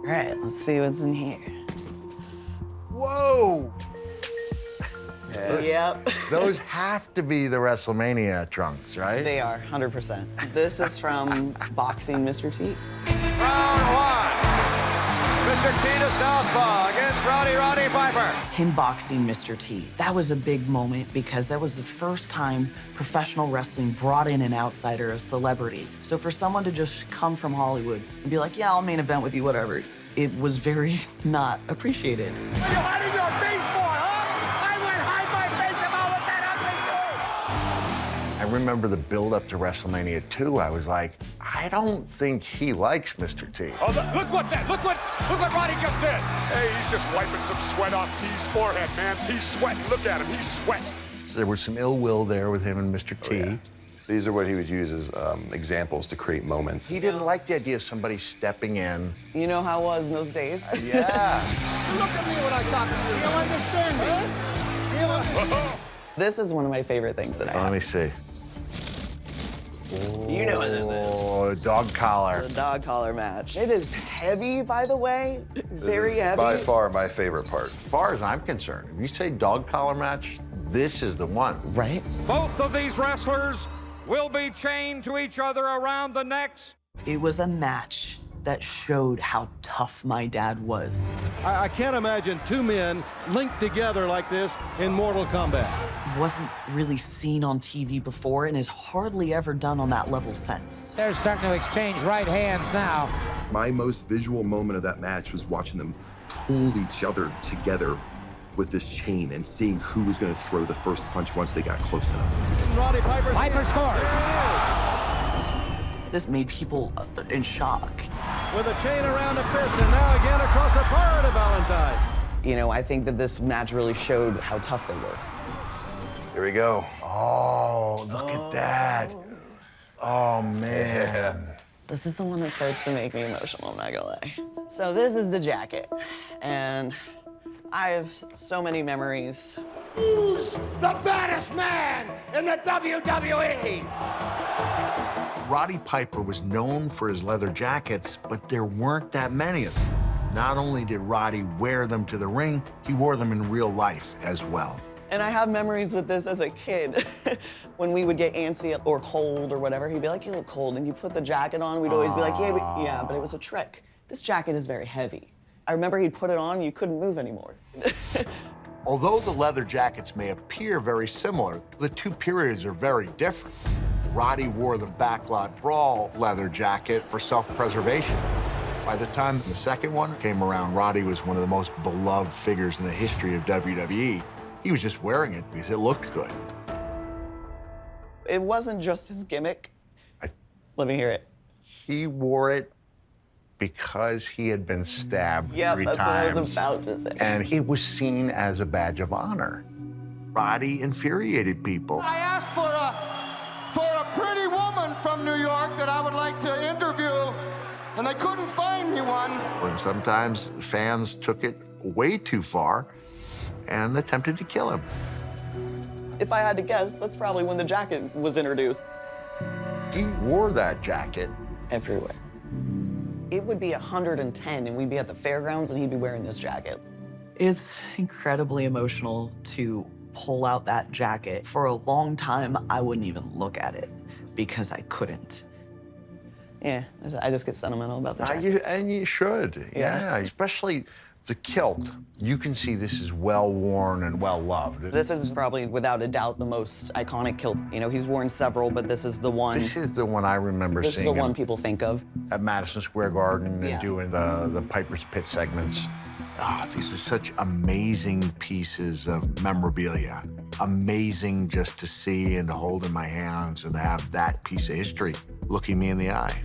All right, let's see what's in here. Whoa! Yep. Those have to be the Wrestlemania trunks, right? They are, 100%. This is from Boxing Mr. T. Round one. Mr. T to southpaw against Roddy Piper. Him boxing Mr. T. That was a big moment because that was the first time professional wrestling brought in an outsider, a celebrity. So for someone to just come from Hollywood and be like, yeah, I'll main event with you, whatever, it was very not appreciated. What are you hiding your face for, huh? I would hide my face if I was that ugly too. I remember the build-up to WrestleMania 2. I was like, I don't think he likes Mr. T. Oh, look what Roddy just did. Hey, he's just wiping some sweat off T's forehead, man. T's sweating. Look at him. He's sweating. So there was some ill will there with him and Mr. T. Yeah. These are what he would use as examples to create moments. He didn't like the idea of somebody stepping in. You know how it was in those days? Yeah. Look at me when I talk to you. You don't understand me. You don't understand. This is one of my favorite things that I Let have. me see. You know what this is. Oh, dog collar. The dog collar match. It is heavy, by the way. Very heavy. By far my favorite part. As far as I'm concerned, if you say dog collar match, this is the one. Right? Both of these wrestlers will be chained to each other around the necks. It was a match that showed how tough my dad was. I can't imagine two men linked together like this in Mortal Kombat. Wasn't really seen on TV before and is hardly ever done on that level since. They're starting to exchange right hands now. My most visual moment of that match was watching them pull each other together with this chain and seeing who was going to throw the first punch once they got close enough. Roddy Piper scores. This made people in shock. with a chain around the fist and now again across the forehead of Valentine. You know, I think that this match really showed how tough they were. Here we go. Oh, look at that. Oh, man. This is the one that starts to make me emotional, I'm not gonna lie. So this is the jacket, and I have so many memories. Who's the baddest man in the WWE? Roddy Piper was known for his leather jackets, but there weren't that many of them. Not only did Roddy wear them to the ring, he wore them in real life as well. And I have memories with this as a kid. When we would get antsy or cold or whatever, he'd be like, you look cold, and you put the jacket on, we'd always be like, yeah, but it was a trick. This jacket is very heavy. I remember he'd put it on, you couldn't move anymore. Although the leather jackets may appear very similar, the two periods are very different. Roddy wore the Backlot Brawl leather jacket for self-preservation. By the time the second one came around, Roddy was one of the most beloved figures in the history of WWE. He was just wearing it because it looked good. It wasn't just his gimmick. Let me hear it. He wore it because he had been stabbed Yep, 3 that's times. what I was about to say. And it was seen as a badge of honor. Roddy infuriated people. I asked for a pretty woman from New York that I would like to interview, and they couldn't find me one. And sometimes fans took it way too far and attempted to kill him. If I had to guess, that's probably when the jacket was introduced. He wore that jacket. Everywhere. It would be 110 and we'd be at the fairgrounds and he'd be wearing this jacket. It's incredibly emotional to pull out that jacket. For a long time, I wouldn't even look at it because I couldn't. Yeah, I just get sentimental about the jacket. And you should, yeah. Especially the kilt. You can see this is well-worn and well-loved. This is probably, without a doubt, the most iconic kilt. You know, he's worn several, but this is the one. This is the one I remember This is seeing the one him people think of. at Madison Square Garden Yeah. and doing the Piper's Pit segments. Ah, these are such amazing pieces of memorabilia. Amazing just to see and to hold in my hands and to have that piece of history looking me in the eye.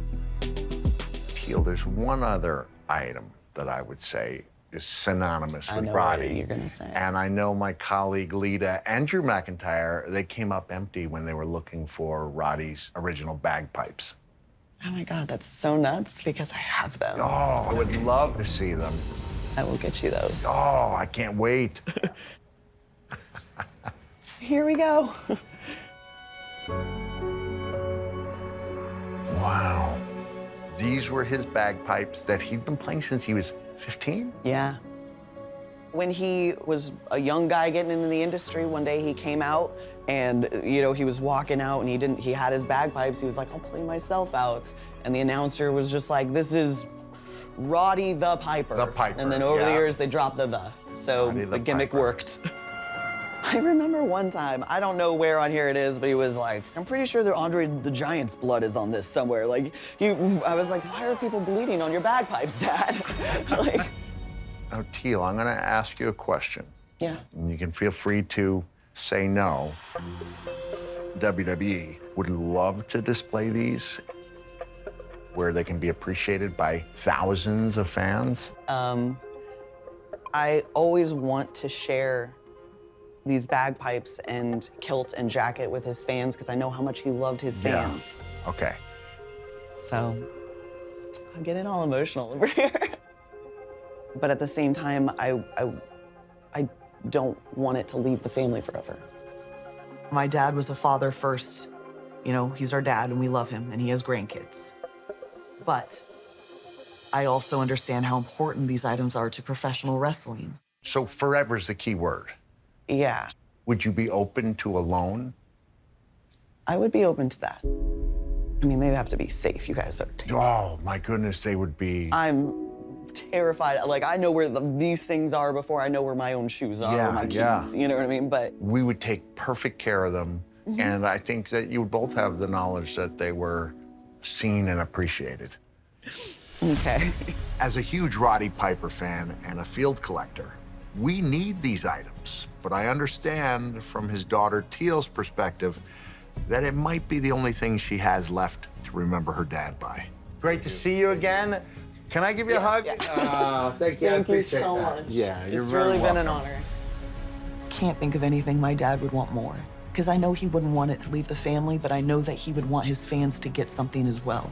Teal, there's one other item that I would say is synonymous I with know Roddy. what you're gonna say. And I know my colleague Lita and Drew McIntyre, they came up empty when they were looking for Roddy's original bagpipes. Oh my God, that's so nuts because I have them. Oh, I would love to see them. I will get you those. Oh, I can't wait. Here we go. Wow. These were his bagpipes that he'd been playing since he was 15? Yeah. When he was a young guy getting into the industry, one day he came out and, you know, he was walking out and he had his bagpipes. He was like, I'll play myself out. And the announcer was just like, this is Roddy the Piper. The Piper, And then over the yeah. years, they dropped the. So Roddy the the gimmick Piper. worked. I remember one time, I don't know where on here it is, but he was like, I'm pretty sure that Andre the Giant's blood is on this somewhere. Like, I was like, why are people bleeding on your bagpipes, Dad? Like, Now, Teal, I'm gonna ask you a question. yeah. And you can feel free to say no. WWE would love to display these where they can be appreciated by thousands of fans. I always want to share these bagpipes and kilt and jacket with his fans because I know how much he loved his fans. Yeah. Okay. So I'm getting all emotional over here. But at the same time, I don't want it to leave the family forever. My dad was a father first. You know, he's our dad and we love him and he has grandkids. But I also understand how important these items are to professional wrestling. So forever is the key word. Yeah, Would you be open to a loan? I would be open to that. I mean, they have to be safe. You guys better take it. Oh, my goodness, they would be. I'm terrified. Like, I know where these things are before I know where my own shoes are Yeah, or my keys. yeah. You know what I mean? But We would take perfect care of them. And I think that you would both have the knowledge that they were seen and appreciated. okay. As a huge Roddy Piper fan and a field collector, we need these items. But I understand from his daughter Teal's perspective that it might be the only thing she has left to remember her dad by. Great to see you again. Can I give you a hug? Yeah. Thank you. I Thank you appreciate so that. much. Yeah, you're It's very really been an welcome. honor. Can't think of anything my dad would want more. Because I know he wouldn't want it to leave the family, but I know that he would want his fans to get something as well.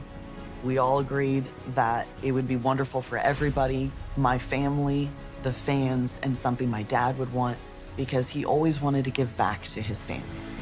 We all agreed that it would be wonderful for everybody, my family, the fans, and something my dad would want, because he always wanted to give back to his fans.